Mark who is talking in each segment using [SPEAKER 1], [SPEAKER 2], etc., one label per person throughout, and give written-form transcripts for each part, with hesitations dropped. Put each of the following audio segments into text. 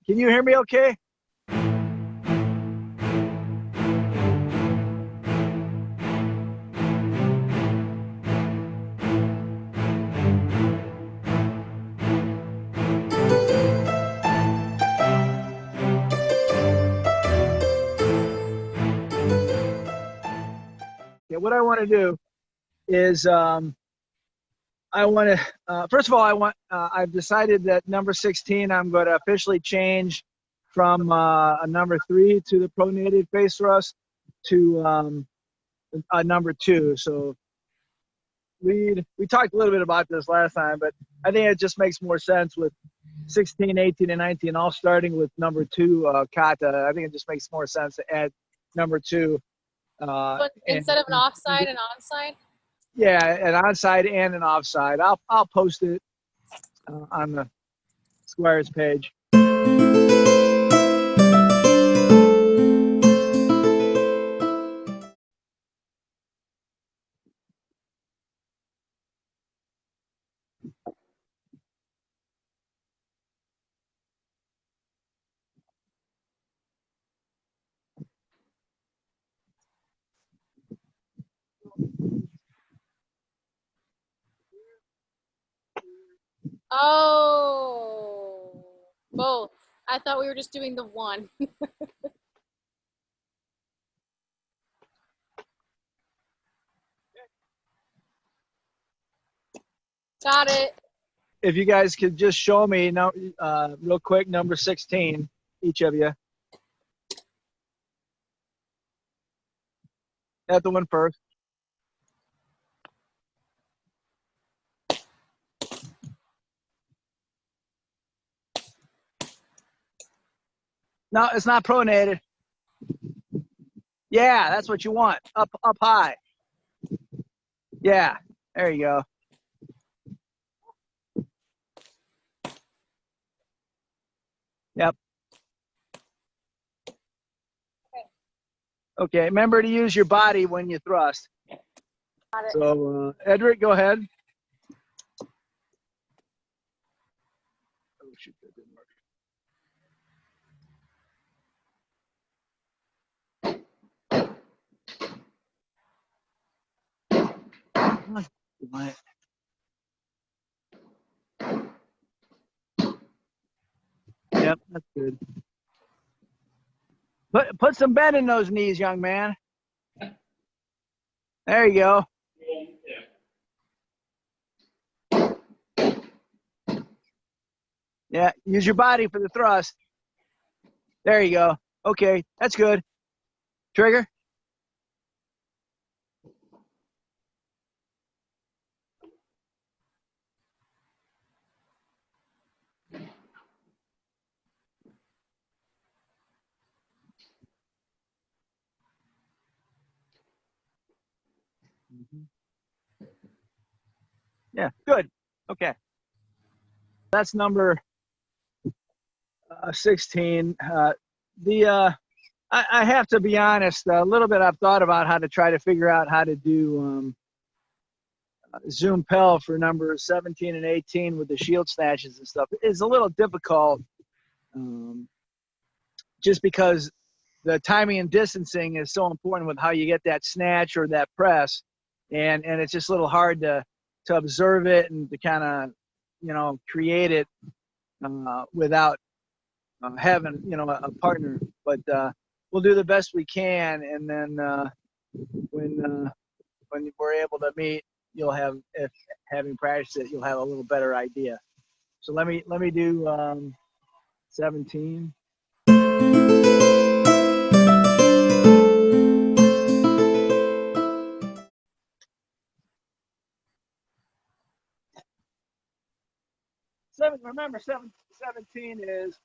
[SPEAKER 1] Can you hear me okay? Yeah, what I want to do is I want to, first of all, I've decided that number 16, I'm going to officially change from a number 3 to the pronated face thrust to a number 2. So we talked a little bit about this last time, but I think it just makes more sense with 16, 18, and 19 all starting with number 2 kata. I think it just makes more sense to add number 2.
[SPEAKER 2] But instead of an offside and onside?
[SPEAKER 1] Yeah, an onside and an offside. I'll post it on the Squires page.
[SPEAKER 2] Oh, both. I thought we were just doing the one. Got it.
[SPEAKER 1] If you guys could just show me now, real quick, number 16, each of you. At the one first. No, it's not pronated. Yeah, that's what you want. Up high. Yeah, there you go. Yep. Okay, remember to use your body when you thrust.
[SPEAKER 2] Got it.
[SPEAKER 1] So, Edric, go ahead. Oh, shoot, that didn't work. Yep, that's good. Put some bend in those knees, young man. There you go. Yeah, use your body for the thrust. There you go. Okay, that's good. Trigger. Yeah, good. Okay. That's number 16. I have to be honest, a little bit I've thought about how to try to figure out how to do Zoom Pell for numbers 17 and 18 with the shield snatches and stuff. It's a little difficult just because the timing and distancing is so important with how you get that snatch or that press. And it's just a little hard to observe it and to kind of, you know, create it without having, you know, a partner. But we'll do the best we can. And then when we're able to meet, you'll have, if having practiced it, you'll have a little better idea. So let me do 17. Remember, 17 is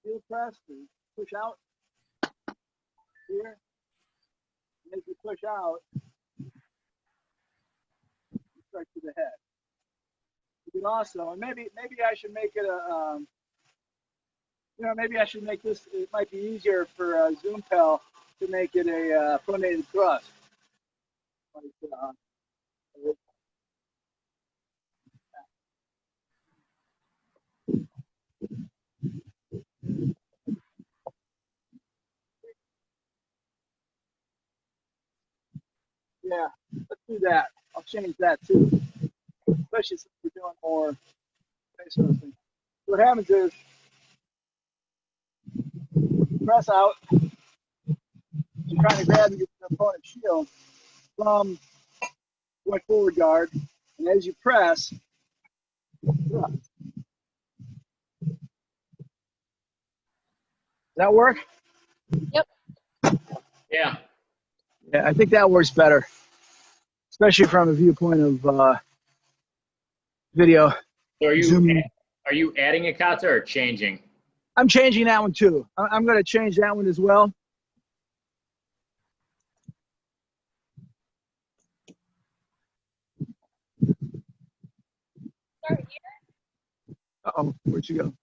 [SPEAKER 1] heel press to push out here. As you push out, strike to the head. You can also, and maybe I should make it a, you know, maybe I should make this. It might be easier for Zoom Pell to make it a pronated thrust. Like, Yeah, let's do that. I'll change that too, especially since we're doing more face wrestling. What happens is press out, you're trying to grab your opponent's shield from point forward guard, and as you press, does that work?
[SPEAKER 2] Yep.
[SPEAKER 3] Yeah.
[SPEAKER 1] Yeah, I think that works better, especially from a viewpoint of video.
[SPEAKER 3] So
[SPEAKER 1] Zoom.
[SPEAKER 3] are you adding a kata or changing?
[SPEAKER 1] I'm changing that one too. I'm going to change that one as well.
[SPEAKER 2] Start here.
[SPEAKER 1] Uh-oh, where'd you go?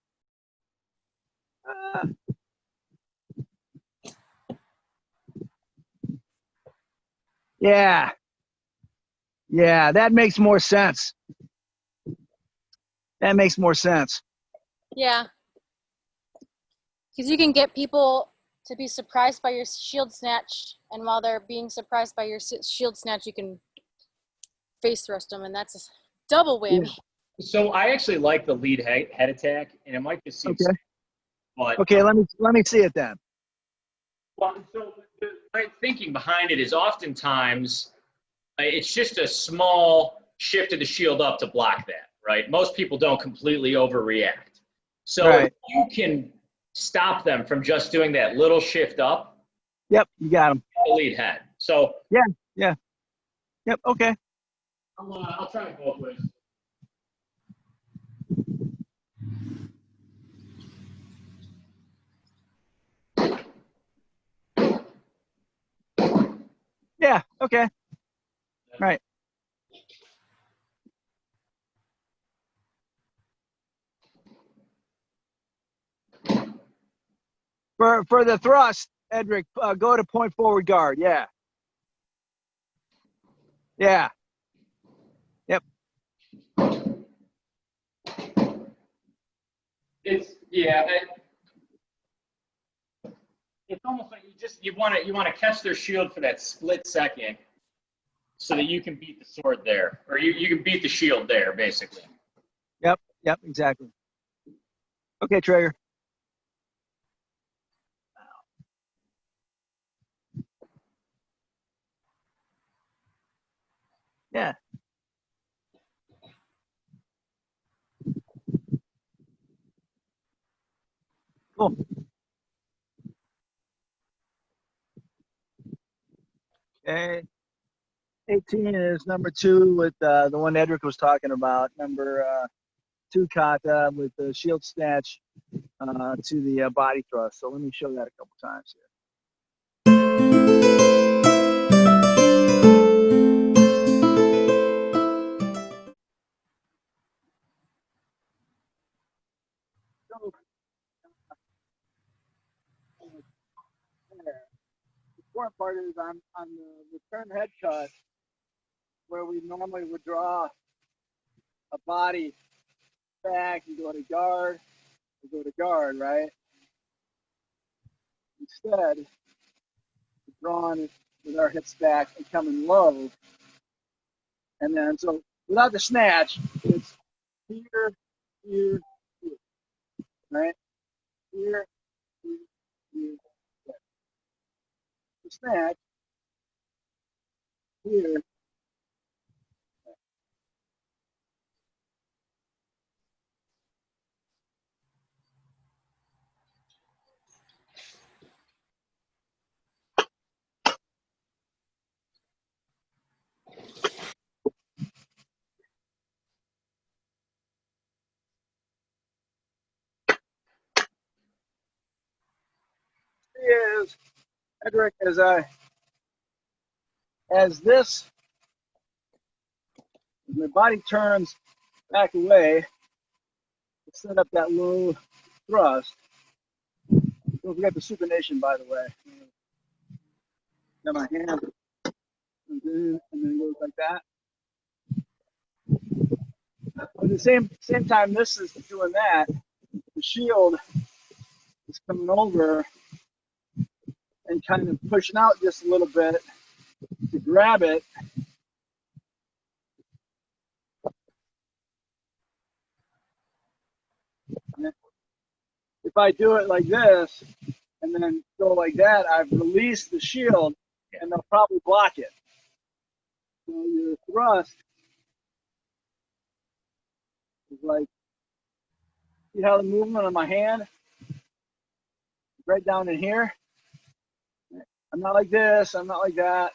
[SPEAKER 1] Yeah. Yeah, that makes more sense. That makes more sense.
[SPEAKER 2] Yeah. Because you can get people to be surprised by your shield snatch, and while they're being surprised by your shield snatch, you can face thrust them, and that's a double whammy.
[SPEAKER 1] Yeah.
[SPEAKER 3] So I actually like the lead head attack, and it might just seem
[SPEAKER 1] Okay.
[SPEAKER 3] simple, but
[SPEAKER 1] Okay, let me see it then.
[SPEAKER 3] well, so my thinking behind it is oftentimes it's just a small shift of the shield up to block that, right? Most people don't completely overreact. So
[SPEAKER 1] Right.
[SPEAKER 3] if you can stop them from just doing that little shift up,
[SPEAKER 1] Yep, you got him.
[SPEAKER 3] the lead head. So
[SPEAKER 1] Yep, okay.
[SPEAKER 3] I'll try it both ways.
[SPEAKER 1] Yeah, okay. Right. For the thrust, Edric, go to point forward guard. Yeah. Yeah. Yep.
[SPEAKER 3] It's it's almost like you want to catch their shield for that split second, so that you can beat the sword there, or you can beat the shield there, basically.
[SPEAKER 1] Yep, exactly. Okay, Traeger. Yeah. Cool. Okay. 18 is number 2 with the one Edric was talking about. Number 2 kata with the shield snatch to the body thrust. So let me show that a couple times here. So, the important part is on the return head cut, where we normally would draw a body back and go to guard, right? Instead, we're drawing it with our hips back and coming low. And then, so without the snatch, it's here, here, here, right? Here, here, here, there. The snatch, here. Is Edric, as this, as my body turns back away to set up that low thrust. Don't forget the supination, by the way. Got my hand comes in and then it goes like that. At the same time this is doing that, the shield is coming over and kind of pushing out just a little bit to grab it. If I do it like this and then go like that, I've released the shield and they'll probably block it. So your thrust is like, see how the movement of my hand is right down in here? I'm not like this, I'm not like that.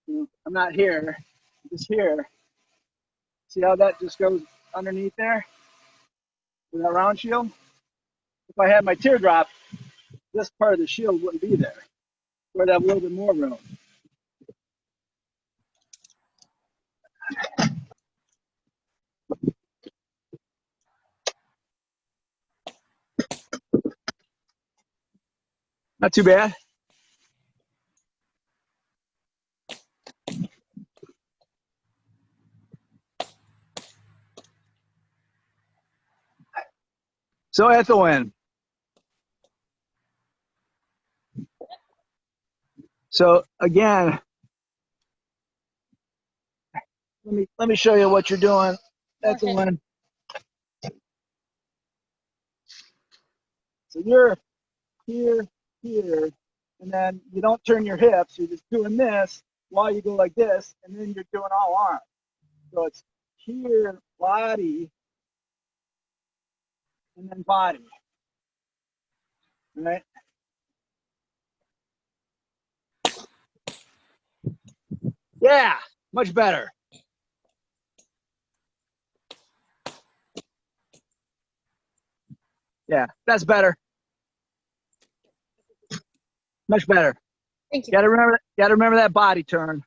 [SPEAKER 1] I'm not here, I'm just here. See how that just goes underneath there with that round shield? If I had my teardrop, this part of the shield wouldn't be there. We'd have a little bit more room. Not too bad. So Ethelwyn. So again, let me show you what you're doing. Ethelwyn. So you're here, here, and then you don't turn your hips. You're just doing this while you go like this, and then you're doing all arms. So it's here, body, and then body. Right? Yeah, much better. Yeah, that's better. Much better.
[SPEAKER 2] Thank you.
[SPEAKER 1] Got to remember that body turn.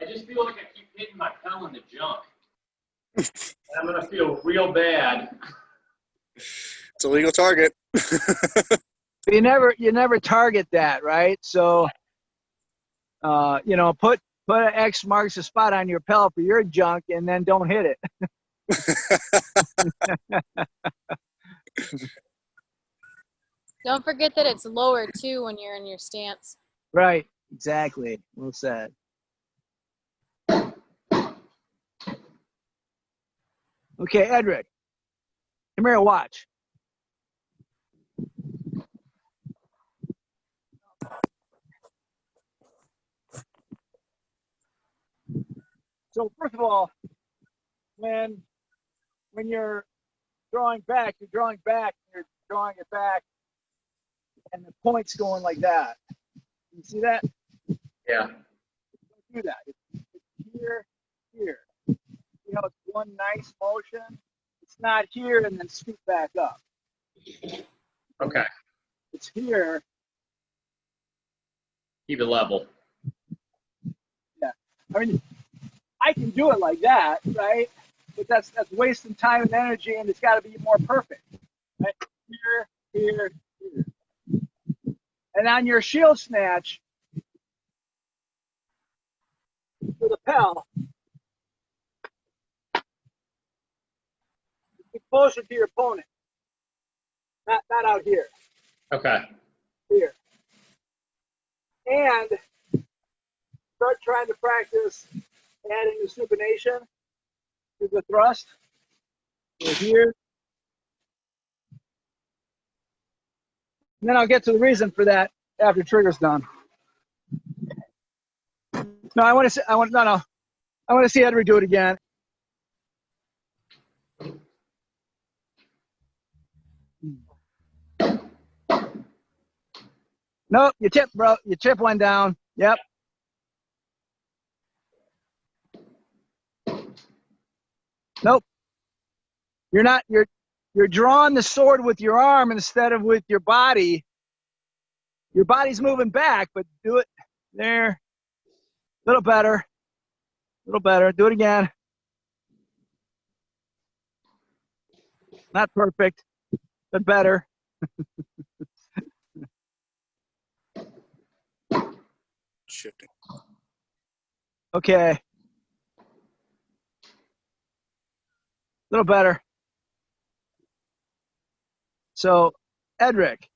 [SPEAKER 3] I just feel like I keep hitting my Pell in the junk. And I'm gonna feel real bad.
[SPEAKER 4] It's a legal target.
[SPEAKER 1] You never target that, right? So you know, put an X marks a spot on your Pell for your junk and then don't hit it.
[SPEAKER 2] Don't forget that it's lower too when you're in your stance.
[SPEAKER 1] Right, exactly. Well said. Okay, Edric, come here and watch. So first of all, when you're drawing back, you're drawing it back, and the point's going like that. You see that?
[SPEAKER 3] Yeah.
[SPEAKER 1] Don't do that. It's here, here. You know, it's one nice motion. It's not here and then scoot back up.
[SPEAKER 3] Okay.
[SPEAKER 1] It's here.
[SPEAKER 3] Keep it level.
[SPEAKER 1] Yeah. I mean, I can do it like that, right? But that's wasting time and energy, and it's got to be more perfect. Right? Here, here, here. And on your shield snatch, for the Pell, get closer to your opponent. Not out here.
[SPEAKER 3] Okay.
[SPEAKER 1] Here. And start trying to practice adding the supination to the thrust. So here. And then I'll get to the reason for that after trigger's done. No, I want to see Edric do it again. Nope, you tip, bro. Your tip went down. Yep. Nope. You're drawing the sword with your arm instead of with your body. Your body's moving back, but do it there. A little better. A little better. Do it again. Not perfect. but better.
[SPEAKER 4] Shifting.
[SPEAKER 1] Okay. A little better. So, Edric,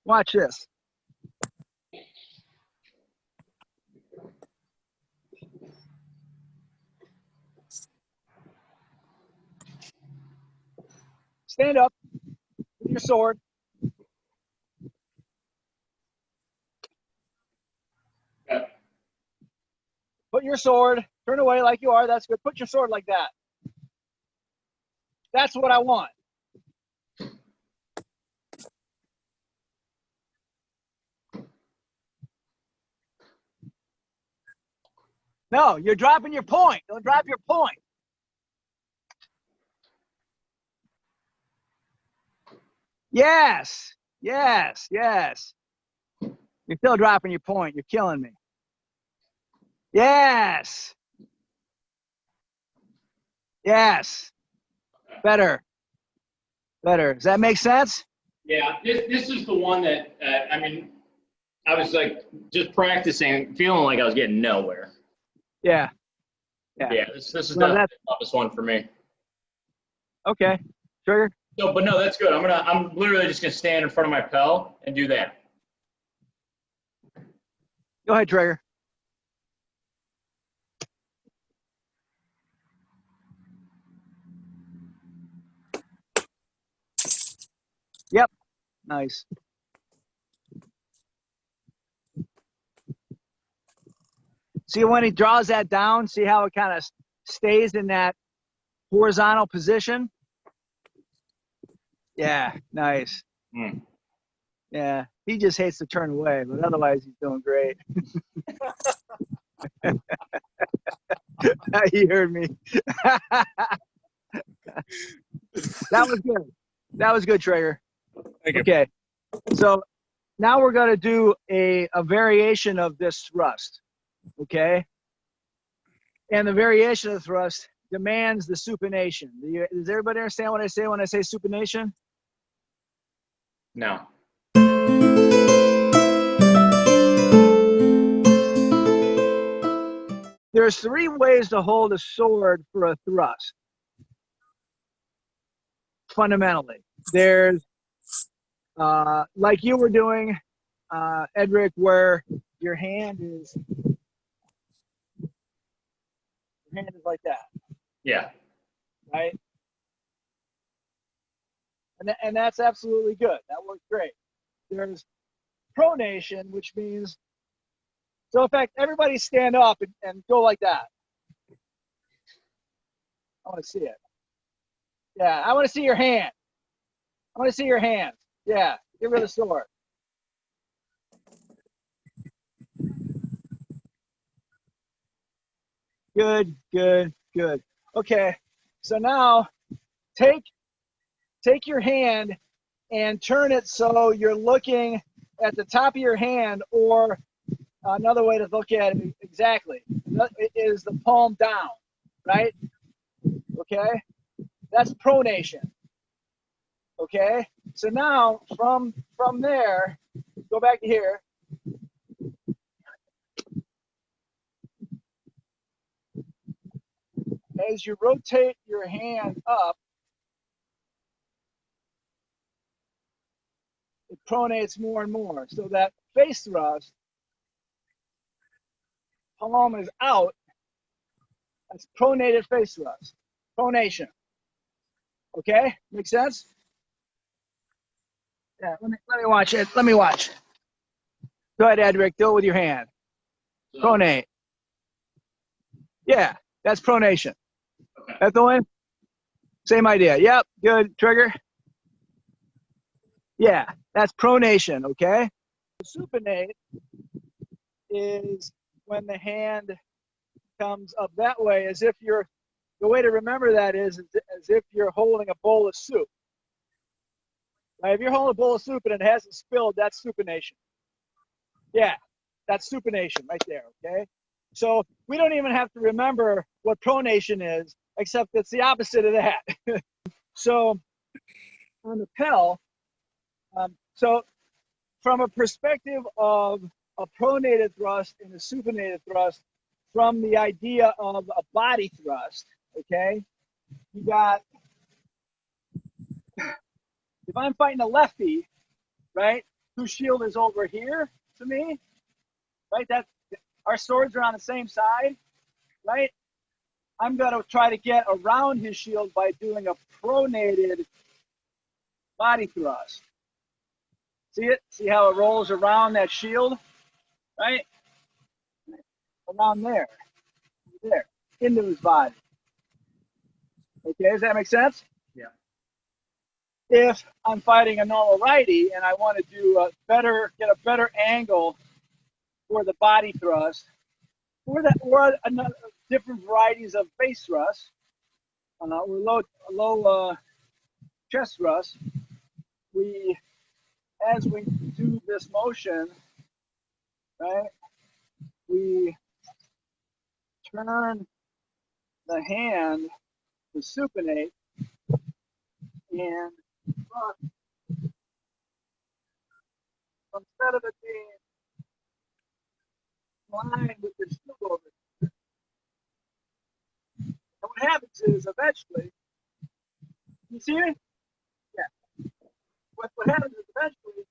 [SPEAKER 1] watch this. Stand up with your sword.
[SPEAKER 3] Okay.
[SPEAKER 1] Put your sword, turn away like you are. That's good. Put your sword like that. That's what I want. No, you're dropping your point. Don't drop your point. Yes, yes, yes. You're still dropping your point. You're killing me. Yes. Yes. Better. Better. Does that make sense?
[SPEAKER 3] Yeah, this is the one that, I mean, I was like just practicing, feeling like I was getting nowhere.
[SPEAKER 1] Yeah. Yeah.
[SPEAKER 3] Yeah, this is
[SPEAKER 1] Well,
[SPEAKER 3] definitely the toughest one for me.
[SPEAKER 1] Okay. Trigger.
[SPEAKER 3] So, but no, that's good. I'm literally just gonna stand in front of my Pell and do that.
[SPEAKER 1] Go ahead, Trigger. Yep. Nice. See when he draws that down, see how it kind of stays in that horizontal position? Yeah, nice.
[SPEAKER 3] Hmm.
[SPEAKER 1] Yeah, he just hates to turn away, but otherwise he's doing great. He heard me. That was good. That was good, Traeger.
[SPEAKER 4] Thank you.
[SPEAKER 1] Okay, so now we're going to do a variation of this thrust, okay? And the variation of the thrust demands the supination. Does everybody understand what I say when I say supination?
[SPEAKER 3] No.
[SPEAKER 1] There's 3 ways to hold a sword for a thrust, fundamentally. There's, like you were doing, Edric, where your hand is like that,
[SPEAKER 3] Yeah.
[SPEAKER 1] right? And that's absolutely good. That worked great. There's pronation, which means, so in fact, everybody stand up and go like that. I want to see it. Yeah, I want to see your hand. I want to see your hands. Yeah, get rid of the sword. Good, good, good. Okay, so now take your hand and turn it so you're looking at the top of your hand, or another way to look at it exactly is the palm down, right? Okay, that's pronation. Okay, so now from there, go back to here. As you rotate your hand up, it pronates more and more. So that face thrust, palm is out. That's pronated face thrust. Pronation. Okay, make sense? Yeah, let me watch it. Let me watch. Go ahead, Edric. Do it with your hand. Pronate. Yeah, that's pronation.
[SPEAKER 3] Okay.
[SPEAKER 1] That's the one? Same idea. Yep, good. Trigger. Yeah, that's pronation, okay? Supinate is when the hand comes up that way, as if you're, the way to remember that is as if you're holding a bowl of soup. Right? If you're holding a bowl of soup and it hasn't spilled, that's supination. Yeah, that's supination right there, okay? So we don't even have to remember what pronation is, except it's the opposite of that. So on the Pell, so from a perspective of a pronated thrust and a supinated thrust, from the idea of a body thrust, okay, you got, if I'm fighting a lefty, right, whose shield is over here to me, right, that our swords are on the same side, right, I'm going to try to get around his shield by doing a pronated body thrust. See it? See how it rolls around that shield, right? Around there, into his body. Okay, does that make sense?
[SPEAKER 3] Yeah.
[SPEAKER 1] If I'm fighting a normal righty and I want to do get a better angle for the body thrust, or another different varieties of face thrust, or low chest thrust, as we do this motion, right, we turn the hand to supinate and thrust. Instead of it being lined with the shield over it. And what happens is eventually, you see it? Yeah. What happens is eventually, you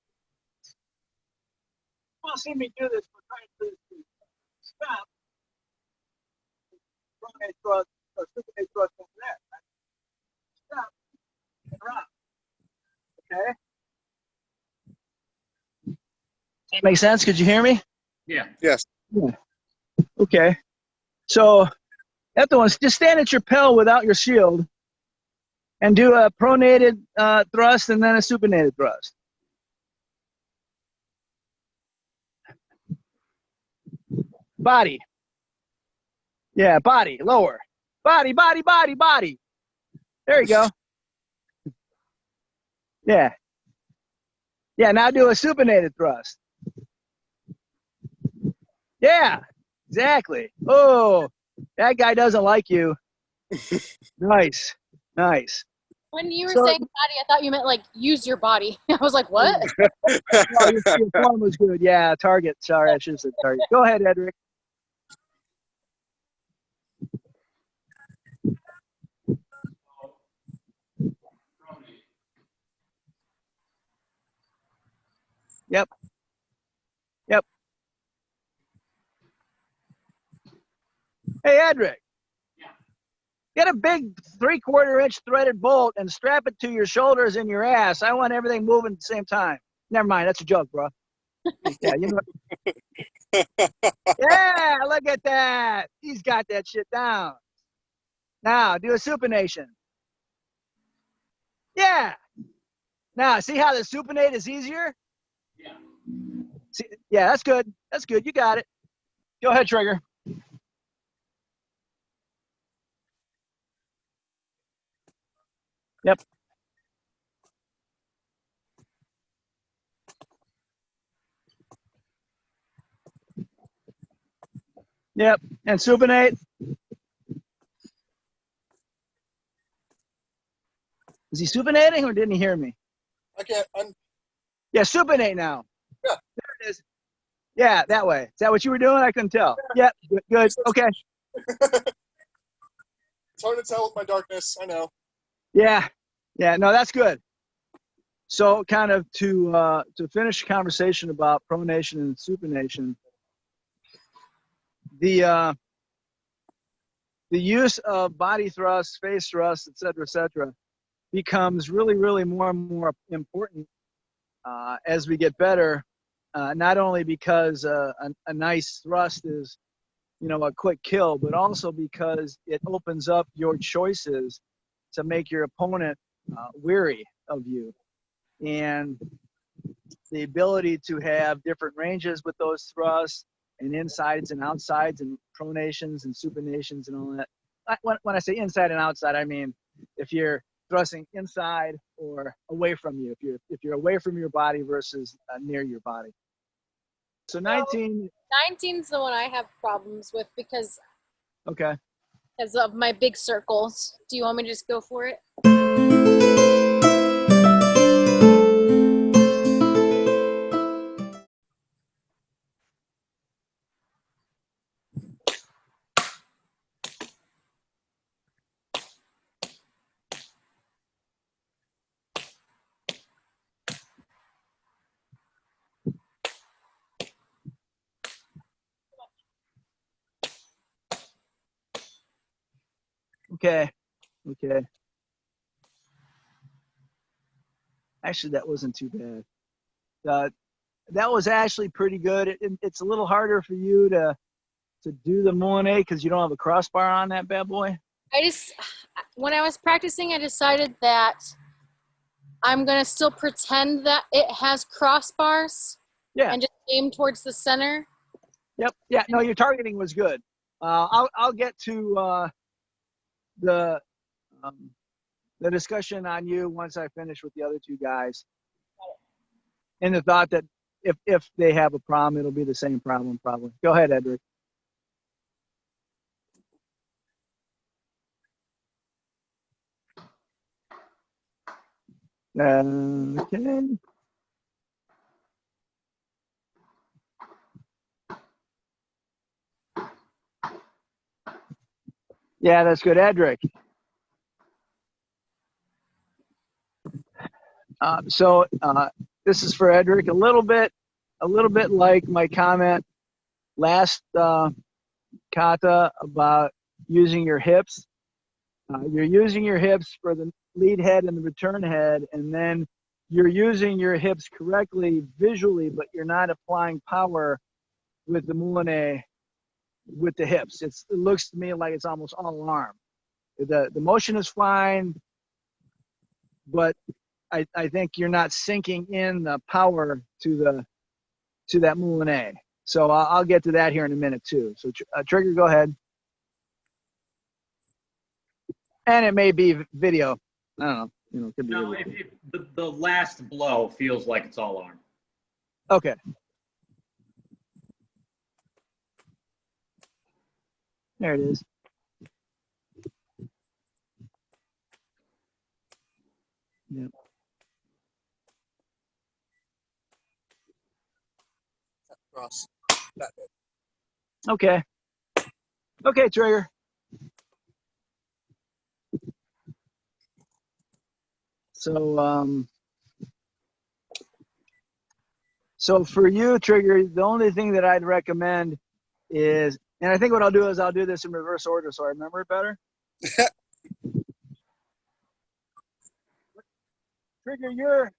[SPEAKER 1] won't see me do this, but trying to stop, pronate thrust, or supinate thrust over there. Right? Stop and around. Okay? Does that make sense? Could you hear me?
[SPEAKER 3] Yeah.
[SPEAKER 4] Yes.
[SPEAKER 1] Yeah. Okay. So, that the one, just stand at your Pell without your shield and do a pronated thrust and then a supinated thrust. Body. Yeah, body, lower. Body, body, body, body. There you go. Yeah. Yeah, now do a supinated thrust. Yeah, exactly. Oh, that guy doesn't like you. Nice, nice.
[SPEAKER 2] When you were
[SPEAKER 1] So-
[SPEAKER 2] saying body, I thought you meant like use your body. I was like, what?
[SPEAKER 1] Oh, your form was good. Yeah, target. Sorry, I should have said target. Go ahead, Edric. Yep. Yep. Hey, Edric. Get a big 3/4 inch threaded bolt and strap it to your shoulders and your ass. I want everything moving at the same time. Never mind, that's a joke, bro. Yeah, you know. Yeah, look at that. He's got that shit down. Now, do a supination. Yeah. Now, see how the supinate is easier?
[SPEAKER 3] Yeah.
[SPEAKER 1] See, yeah, that's good. That's good. You got it. Go ahead, Trigger. Yep. Yep. And supinate. Is he supinating or didn't he hear me?
[SPEAKER 4] I can't.
[SPEAKER 1] Yeah, supinate now.
[SPEAKER 4] Yeah.
[SPEAKER 1] There it is. Yeah, that way. Is that what you were doing? I couldn't tell. Yep. Good. Good. Okay.
[SPEAKER 4] It's hard to tell with my darkness. I know.
[SPEAKER 1] Yeah. Yeah. No, that's good. So, kind of to finish the conversation about pronation and supination, the use of body thrust, face thrust, et cetera, becomes really, really more and more important as we get better. Not only because a nice thrust is, you know, a quick kill, but also because it opens up your choices to make your opponent weary of you. And the ability to have different ranges with those thrusts and insides and outsides and pronations and supinations and all that. When I say inside and outside, I mean if you're thrusting inside or away from you, if you're away from your body versus near your body. So 19.
[SPEAKER 2] 19's the one I have problems with because
[SPEAKER 1] Okay.
[SPEAKER 2] of my big circles. Do you want me to just go for it?
[SPEAKER 1] Okay. Okay. Actually, that wasn't too bad. That was actually pretty good. It's a little harder for you to do the Moulinet because you don't have a crossbar on that bad boy.
[SPEAKER 2] When I was practicing, I decided that I'm going to still pretend that it has crossbars.
[SPEAKER 1] Yeah.
[SPEAKER 2] And just aim towards the center.
[SPEAKER 1] Yep. Yeah. No, your targeting was good. I'll get to the discussion on you once I finish with the other two guys. In the thought that if they have a problem, it'll be the same problem probably. Go ahead, Edric. Okay. Yeah, that's good, Edric. This is for Edric. A little bit like my comment last kata about using your hips. You're using your hips for the lead head and the return head, and then you're using your hips correctly visually, but you're not applying power with the Moulinet with the hips. It looks to me like it's almost all arm. The motion is fine, but I think you're not sinking in the power to that Moulinet. So I'll get to that here in a minute too. So Trigger, go ahead. And it may be video. I don't know. It could be
[SPEAKER 3] No, the last blow feels like it's all arm.
[SPEAKER 1] Okay. There it is. Yep.
[SPEAKER 4] Cross. That bit.
[SPEAKER 1] Okay. Okay, Trigger. So for you, Trigger, the only thing that I'd recommend is, and I think what I'll do is I'll do this in reverse order so I remember it better. Trigger, your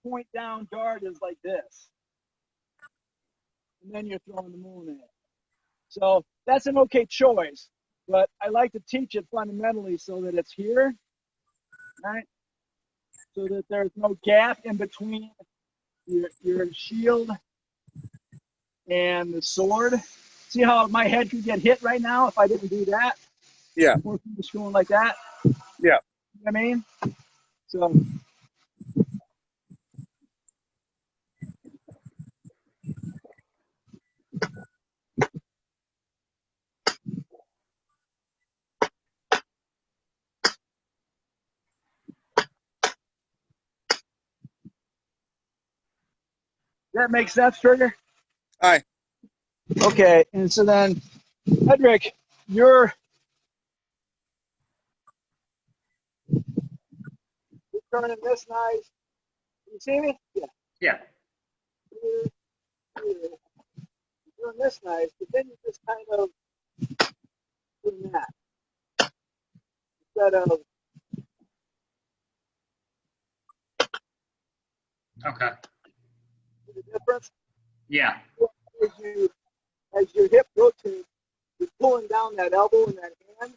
[SPEAKER 1] point down guard is like this. And then you're throwing the Moulinet. So that's an okay choice, but I like to teach it fundamentally so that it's here, right? So that there's no gap in between your shield and the sword. See how my head could get hit right now if I didn't do that?
[SPEAKER 4] Yeah.
[SPEAKER 1] Or just going like that?
[SPEAKER 4] Yeah.
[SPEAKER 1] You know what I mean? So that makes sense, Trigger?
[SPEAKER 4] Aye.
[SPEAKER 1] Okay, and so then, Edric, you're turning this nice. You see me? Yeah.
[SPEAKER 3] Yeah.
[SPEAKER 1] You're doing this nice, but then you just kind of doing that instead of.
[SPEAKER 3] Okay.
[SPEAKER 1] The difference?
[SPEAKER 3] Yeah.
[SPEAKER 1] As your hip rotates, you're pulling down that elbow and that hand.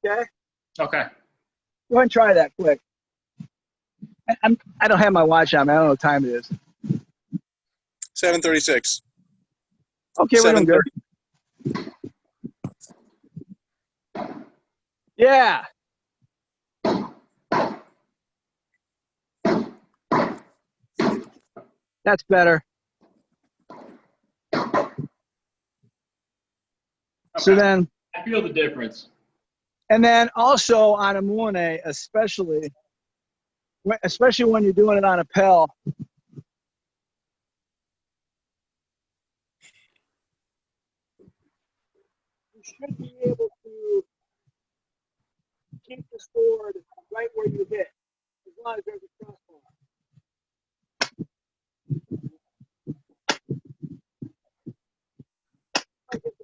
[SPEAKER 1] Okay?
[SPEAKER 3] Okay.
[SPEAKER 1] Go ahead and try that quick. I don't have my watch on. I don't know what time it is.
[SPEAKER 4] 7:36.
[SPEAKER 1] Okay, we're doing good. Yeah. That's better.
[SPEAKER 3] Okay.
[SPEAKER 1] So then,
[SPEAKER 3] I feel the difference.
[SPEAKER 1] and then also on a Moulinet, especially when you're doing it on a Pell, you should be able to keep the sword right where you hit, as long as there's a crossbar. Like it's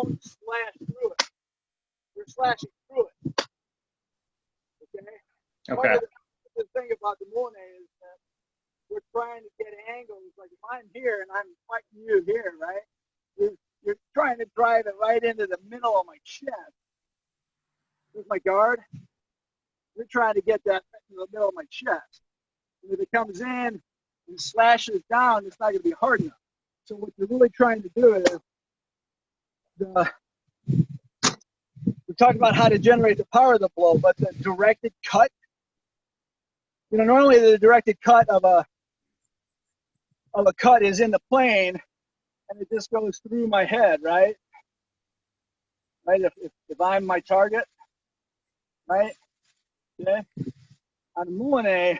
[SPEAKER 1] don't slash through it. You're slashing through it. Okay? One
[SPEAKER 3] Okay.
[SPEAKER 1] of the thing about the Monet is that we're trying to get angles. Like if I'm here and I'm fighting you here, right? You're trying to drive it right into the middle of my chest. With my guard. You're trying to get that in the middle of my chest. And if it comes in and slashes down, it's not going to be hard enough. So what you're really trying to do is we're talking about how to generate the power of the blow, but the directed cut, normally the directed cut of a cut is in the plane and it just goes through my head, right? Right, if I'm my target, right? Okay. On a Monet,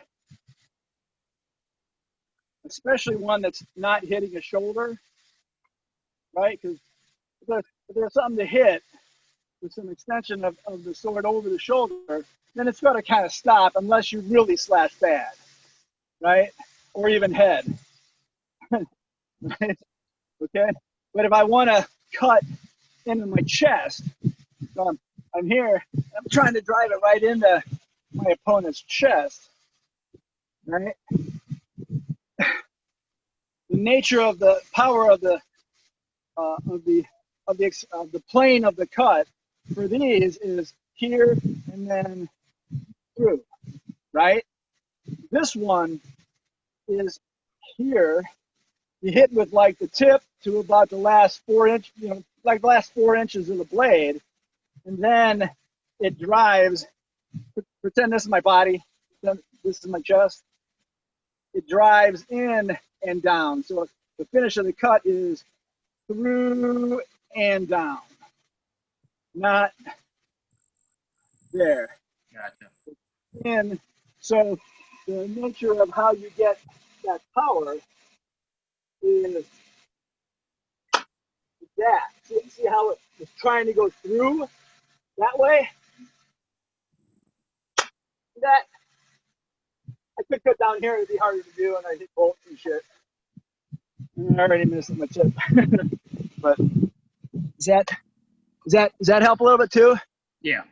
[SPEAKER 1] especially one that's not hitting a shoulder, right? Because if there's something to hit with some extension of the sword over the shoulder, then it's got to kind of stop unless you really slash bad, right? Or even head, right? Okay? But if I want to cut into my chest, so I'm here, I'm trying to drive it right into my opponent's chest, right? The nature of the power of the plane of the cut for these is here and then through, right? This one is here. You hit with like the tip to about the last 4 inch, like the last 4 inches of the blade, and then it drives. Pretend this is my body, this is my chest. It drives in and down. So the finish of the cut is through and down, not there.
[SPEAKER 3] Gotcha.
[SPEAKER 1] And so the nature of how you get that power is that. See how it's trying to go through that way? That I could cut down here, it'd be harder to do, and I hit bolts and shit. And I already missed my tip. But does that help a little bit too?
[SPEAKER 3] Yeah.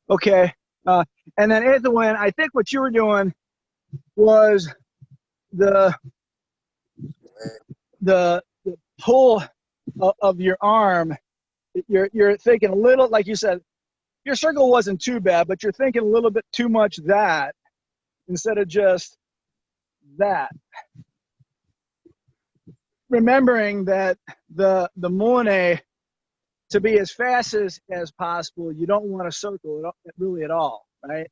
[SPEAKER 1] Okay. And then Edwin, I think what you were doing was the pull of your arm. You're thinking a little, like you said, your circle wasn't too bad, but you're thinking a little bit too much that instead of just that. Remembering that the Monet, to be as fast as possible, you don't want to circle it really at all, right?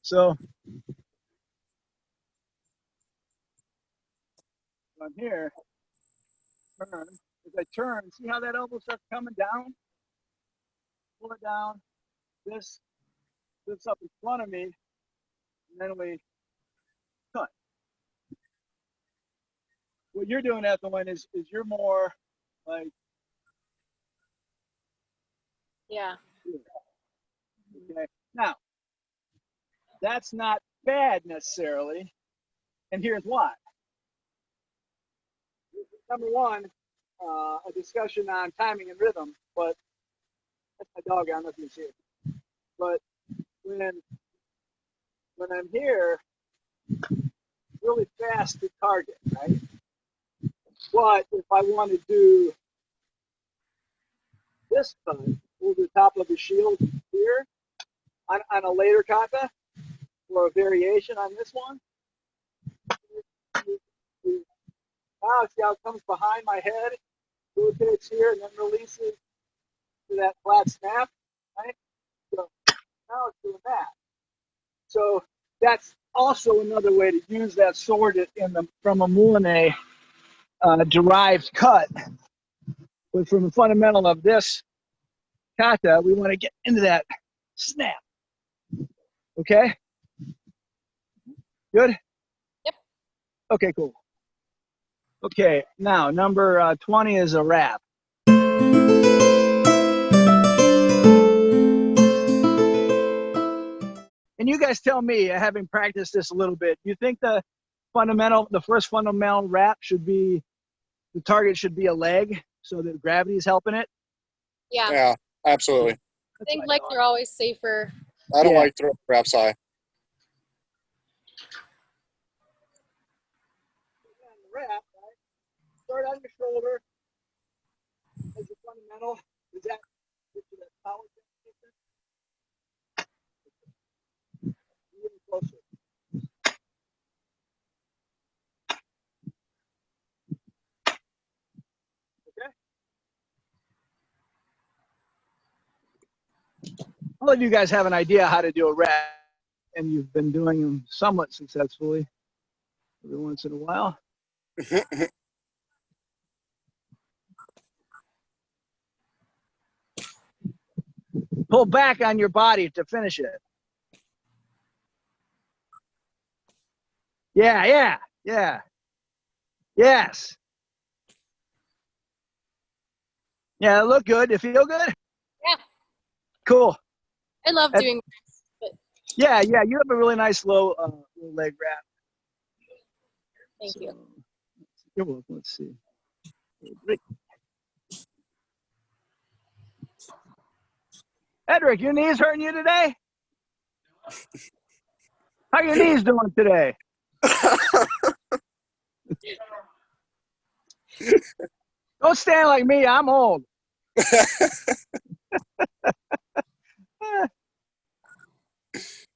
[SPEAKER 1] So I'm here, turn. As I turn, see how that elbow starts coming down? Pull it down. This lifts up in front of me, and then we cut. What you're doing at the one is you're more like,
[SPEAKER 2] Yeah.
[SPEAKER 1] okay. Now, that's not bad necessarily, and here's why. Number one, a discussion on timing and rhythm, but that's my dog. I don't know if you can see it. But when I'm here, really fast to target, right? But if I want to do this cut over the top of the shield here on a later kata or a variation on this one, now see how it comes behind my head, rotates here, and then releases to that flat snap, right? So now it's doing that. So that's also another way to use that sword from a Moulin derived cut. But from the fundamental of this kata, we want to get into that snap. Okay? Good?
[SPEAKER 2] Yep.
[SPEAKER 1] Okay, cool. Okay, now number 20 is a wrap. And you guys tell me, having practiced this a little bit, you think the first fundamental wrap should be the target should be a leg so that gravity is helping it.
[SPEAKER 2] Yeah.
[SPEAKER 4] Yeah, absolutely.
[SPEAKER 2] I think legs are always safer.
[SPEAKER 4] I don't
[SPEAKER 1] Yeah.
[SPEAKER 4] like throwing traps high.
[SPEAKER 1] Start on your shoulder as a fundamental. Is that get you that power? Even closer. Okay. All of you guys have an idea how to do a rep, and you've been doing them somewhat successfully every once in a while. Pull back on your body to finish it. Yeah, yeah, yeah. Yes. Yeah, it look good. It feel good?
[SPEAKER 2] Yeah.
[SPEAKER 1] Cool.
[SPEAKER 2] I love doing this, but
[SPEAKER 1] Yeah, yeah. You have a really nice low leg wrap.
[SPEAKER 2] thank you.
[SPEAKER 1] You're welcome. Let's see. Great. Edric, your knees hurting you today? How your knees doing today? Don't stand like me. I'm old.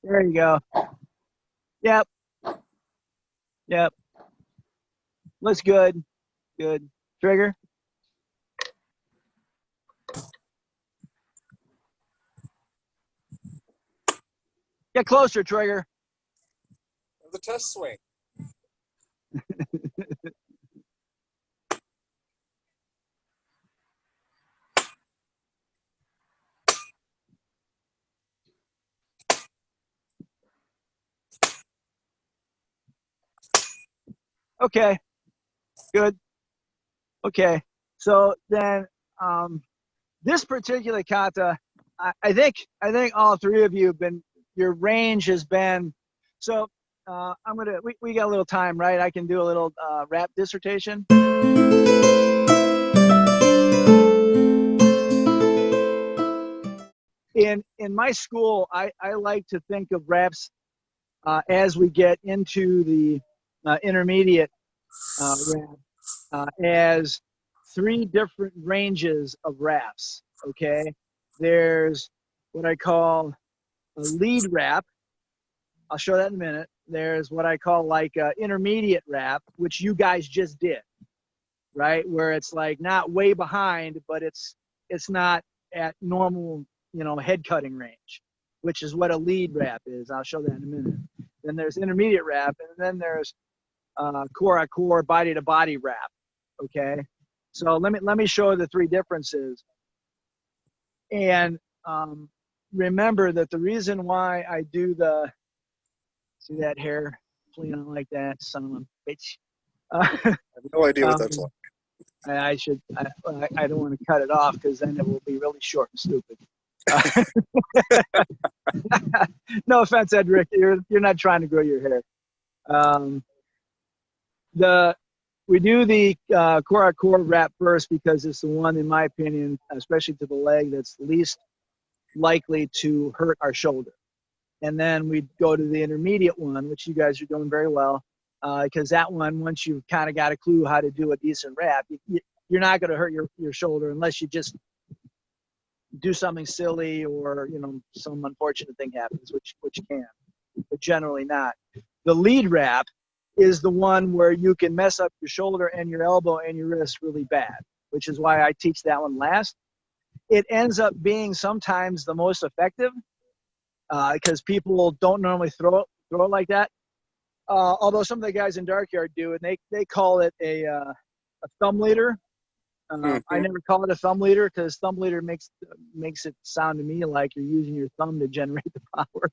[SPEAKER 1] There you go. Yep. Yep. Looks good. Good. Trigger. Get closer, Trigger.
[SPEAKER 4] The test swing.
[SPEAKER 1] Okay. Good. Okay. So then this particular kata, I think all three of you have been, your range has been, so I'm gonna, we got a little time, right? I can do a little rap dissertation. In my school, I like to think of raps as we get into the intermediate rap as three different ranges of raps. Okay, there's what I call a lead rap. I'll show that in a minute. There's what I call like intermediate rap, which you guys just did, right? Where it's like not way behind, but it's not at normal, you know, head cutting range, which is what a lead rap is. I'll show that in a minute. Then there's intermediate rap, and then there's core to core, body to body rap. Okay, so let me show the three differences. And remember that the reason why I do the, see that hair clean like that, son of a bitch.
[SPEAKER 4] I have no idea what that's like.
[SPEAKER 1] I don't want to cut it off because then it will be really short and stupid. No offense, Edric. You're not trying to grow your hair. We do the core wrap first because it's the one, in my opinion, especially to the leg, that's least likely to hurt our shoulder. And then we go to the intermediate one, which you guys are doing very well, because that one, once you've kind of got a clue how to do a decent wrap, you're not going to hurt your shoulder unless you just do something silly or, you know, some unfortunate thing happens, which can, but generally not. The lead wrap is the one where you can mess up your shoulder and your elbow and your wrist really bad, which is why I teach that one last. It ends up being sometimes the most effective because people don't normally throw it like that. Although some of the guys in Dark Yard do, and they call it a thumb leader. I never call it a thumb leader because thumb leader makes it sound to me like you're using your thumb to generate the power.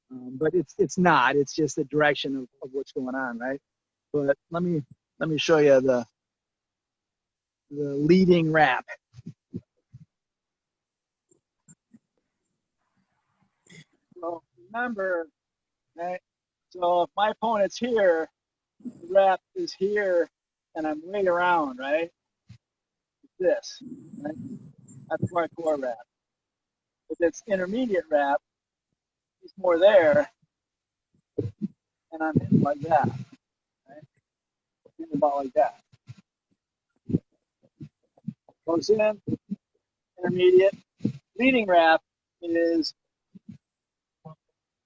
[SPEAKER 1] But it's not. It's just the direction of what's going on, right? But let me show you the leading wrap. So remember, right? So if my opponent's here, the wrap is here, and I'm way around, right? This, right? That's hardcore wrap. If it's intermediate wrap, it's more there, and I'm hitting like that, right? Hitting about like that. Goes in, intermediate. Leading wrap is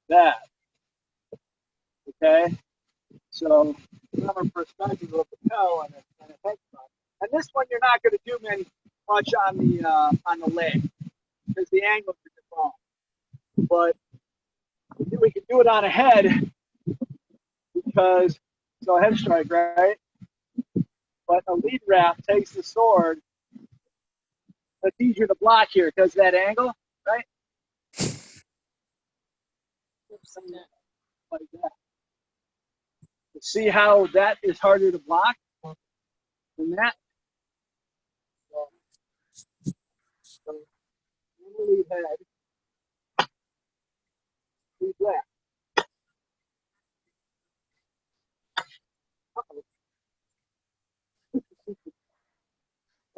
[SPEAKER 1] that, okay? So remember perspective of the Pell and a head front. And this one you're not going to do much on the leg because the angles are just wrong. But we can do it on a head because so a head strike, right? But a lead wrap takes the sword. It's easier to block here because that angle, right?
[SPEAKER 2] Oops, okay.
[SPEAKER 1] Like that. See how that is harder to block than that? So lead head, lead wrap.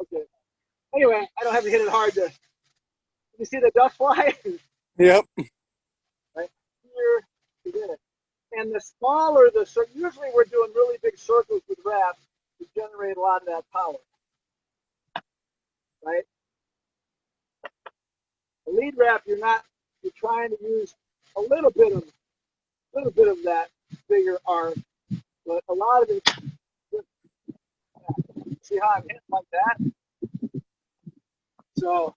[SPEAKER 1] Okay. Anyway, I don't have to hit it hard to. You see the duck fly?
[SPEAKER 4] Yep.
[SPEAKER 1] Right here, you did it. And the smaller the circle, usually we're doing really big circles with wraps to generate a lot of that power, right? The lead wrap, you're trying to use a little bit of that bigger arc, but a lot of it. See how I'm hitting like that? So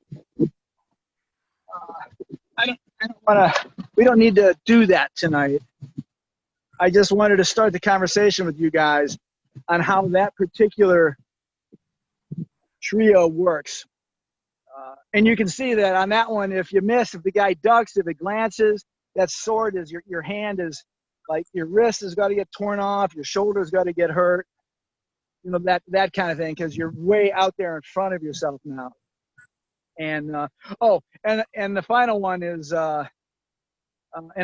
[SPEAKER 1] I don't want to. We don't need to do that tonight. I just wanted to start the conversation with you guys on how that particular trio works. And you can see that on that one, if you miss, if the guy ducks, if it glances, that sword is your hand is like your wrist has got to get torn off, your shoulder's got to get hurt, you know, that kind of thing, because you're way out there in front of yourself now. And and the final one is, and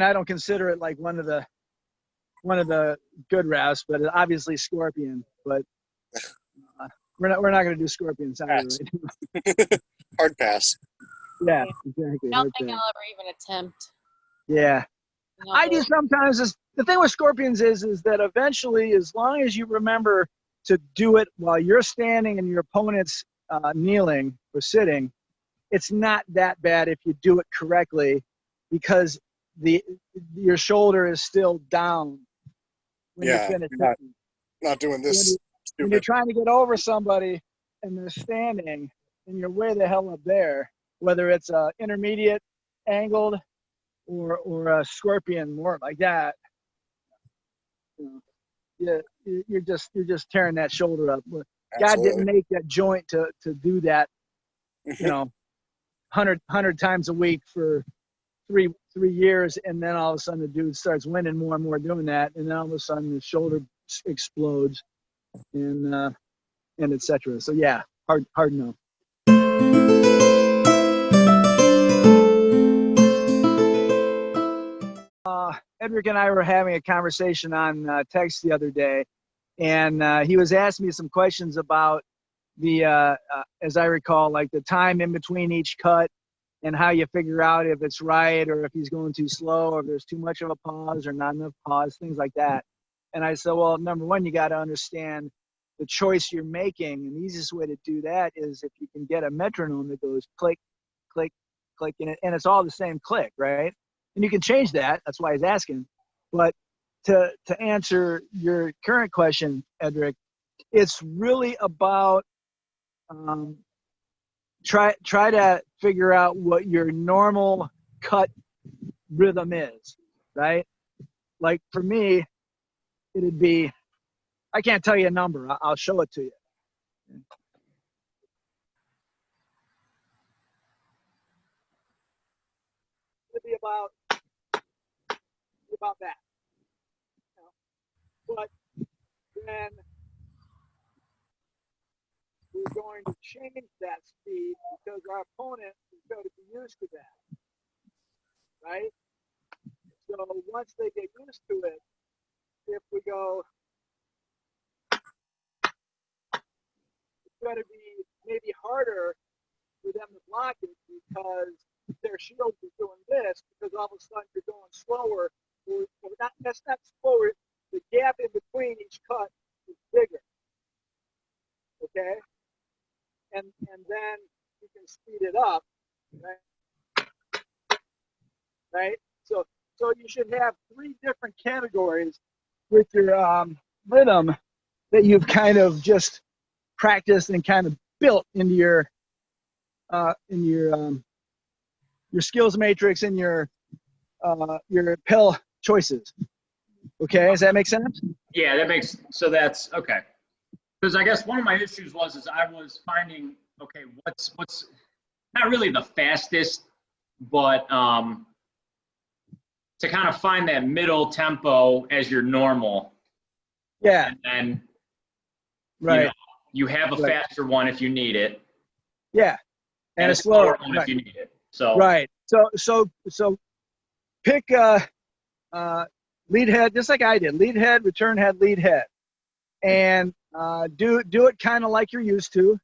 [SPEAKER 1] I don't consider it like one of the good wraps, but obviously Scorpion. But we're not going to do Scorpion Saturday, right?
[SPEAKER 4] Hard pass.
[SPEAKER 1] Yeah, exactly.
[SPEAKER 2] I don't think I'll ever even attempt.
[SPEAKER 1] Yeah.
[SPEAKER 2] No,
[SPEAKER 1] I do sometimes. The thing with Scorpions is that eventually, as long as you remember to do it while you're standing and your opponent's kneeling or sitting, it's not that bad if you do it correctly, because your shoulder is still down when you
[SPEAKER 4] Yeah,
[SPEAKER 1] finish.
[SPEAKER 4] you're not doing this
[SPEAKER 1] When you're
[SPEAKER 4] stupid.
[SPEAKER 1] trying to get over somebody and they're standing and you're way the hell up there, whether it's intermediate, angled, or a Scorpion, more like that, you know, you're just tearing that shoulder up. God didn't
[SPEAKER 4] Absolutely.
[SPEAKER 1] make that joint to do that, you know, 100 times a week for three years, and then all of a sudden the dude starts winning more and more doing that, and then all of a sudden the shoulder explodes, and etc. So yeah, hard no. Edric and I were having a conversation on text the other day, and he was asking me some questions about the, as I recall, like the time in between each cut and how you figure out if it's right or if he's going too slow or if there's too much of a pause or not enough pause, things like that. And I said, well, number one, you got to understand the choice you're making. And the easiest way to do that is if you can get a metronome that goes click, click, click, and it's all the same click, right? And you can change that. That's why he's asking. But to answer your current question, Edric, it's really about try to figure out what your normal cut rhythm is, right? Like for me, it'd be, I can't tell you a number. I'll show it to you. It'd be about that. You know? But then we're going to change that speed because our opponent is going to be used to that, right? So once they get used to it, if we go going to be maybe harder for them to block it because their shield is doing this, because all of a sudden you're going slower, or not, that's not slower, the gap in between each cut is bigger, okay? And then you can speed it up, right? Right? So you should have 3 different categories with your rhythm that you've kind of just practiced and kind of built into your skills matrix and your Pell choices. Okay, does that make sense?
[SPEAKER 3] Yeah, that makes, so that's okay. Because I guess one of my issues was I was finding, okay, what's not really the fastest, but to kind of find that middle tempo as your normal.
[SPEAKER 1] Yeah.
[SPEAKER 3] And then
[SPEAKER 1] right.
[SPEAKER 3] You have a faster one if you need it.
[SPEAKER 1] Yeah.
[SPEAKER 3] And a slower one if you need it. So
[SPEAKER 1] right. So pick lead head, just like I did. Lead head, return head, lead head. And do it kind of like you're used to.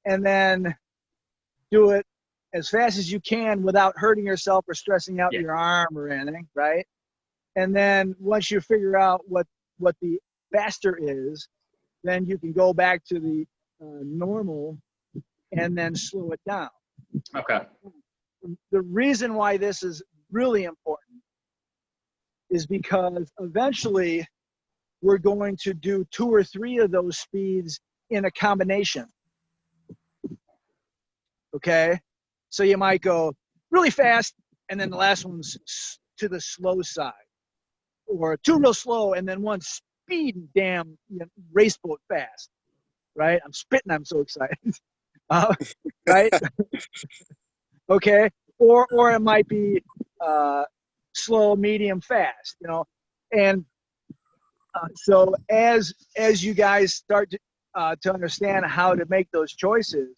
[SPEAKER 1] And then do it as fast as you can without hurting yourself or stressing out your arm or anything, right? And then once you figure out what the faster is, then you can go back to the normal and then slow it down.
[SPEAKER 3] Okay.
[SPEAKER 1] The reason why this is really important is because eventually we're going to do 2 or 3 of those speeds in a combination. Okay? So you might go really fast, and then the last one's to the slow side. Or 2 real slow, and then 1 speed damn race boat fast. Right? I'm spitting, I'm so excited. Right? Okay? Or it might be slow, medium, fast, And so as you guys start to understand how to make those choices,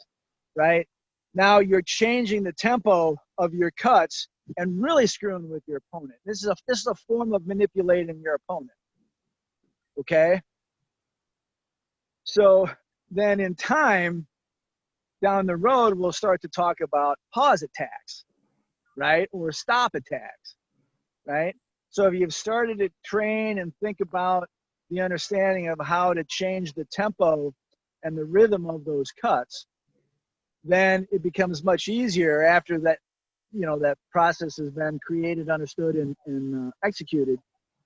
[SPEAKER 1] right? Now you're changing the tempo of your cuts and really screwing with your opponent. This is a form of manipulating your opponent. Okay? So then in time, down the road, we'll start to talk about pause attacks, right? Or stop attacks, right? So if you've started to train and think about the understanding of how to change the tempo and the rhythm of those cuts, then it becomes much easier after that, that process has been created, understood, and executed.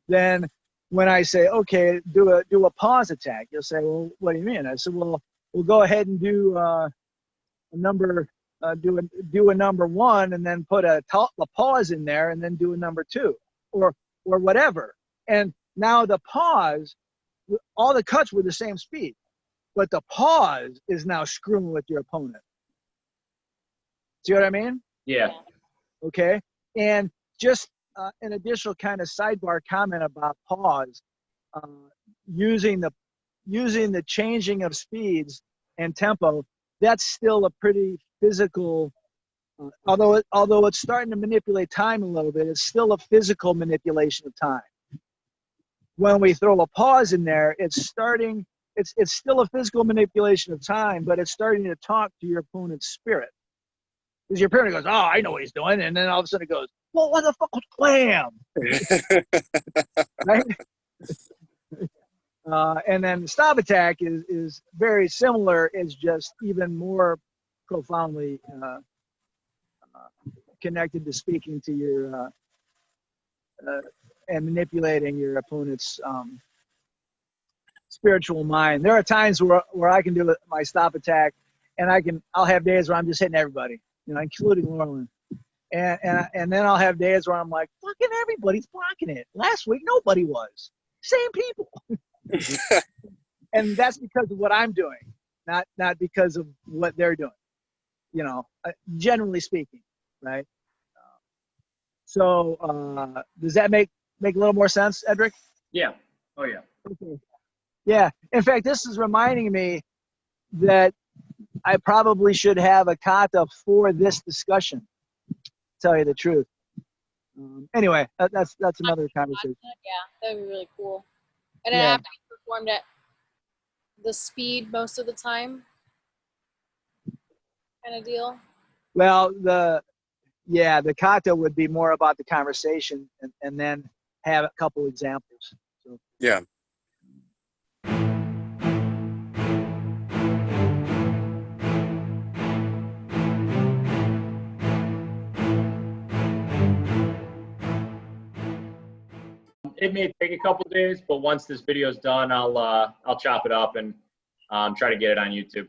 [SPEAKER 1] Then when I say, okay, do a pause attack, you'll say, well, what do you mean? I said, well, we'll go ahead and do a number, do a number 1, and then put a pause in there, and then do a number 2, or whatever. And now the pause, all the cuts were the same speed, but the pause is now screwing with your opponent. See what I mean?
[SPEAKER 3] Yeah.
[SPEAKER 1] Okay. And just an additional kind of sidebar comment about pause, using the changing of speeds and tempo. That's still a pretty physical. Although it's starting to manipulate time a little bit, it's still a physical manipulation of time. When we throw a pause in there, it's still a physical manipulation of time, but it's starting to talk to your opponent's spirit. Because your opponent goes, oh, I know what he's doing. And then all of a sudden it goes, well, what the fuck was clam? Right? And then stop attack is very similar. It's just even more profoundly connected to speaking to your and manipulating your opponent's spiritual mind. There are times where I can do my stop attack, and I'll have days where I'm just hitting everybody, including Laurelyn. And then I'll have days where I'm like, fucking everybody's blocking it. Last week nobody was. Same people. And that's because of what I'm doing, not because of what they're doing. Generally speaking, right? So does that make a little more sense, Edric?
[SPEAKER 3] Yeah. Oh yeah.
[SPEAKER 1] Okay. Yeah. In fact, this is reminding me that I probably should have a kata for this discussion. To tell you the truth. Anyway, that's another conversation.
[SPEAKER 2] Yeah, that'd be really cool. And it have to be performed at the speed most of the time. kind of deal.
[SPEAKER 1] Well, the kata would be more about the conversation and then have a couple examples. So.
[SPEAKER 4] Yeah.
[SPEAKER 3] It may take a couple days, but once this video is done, I'll chop it up and try to get it on YouTube.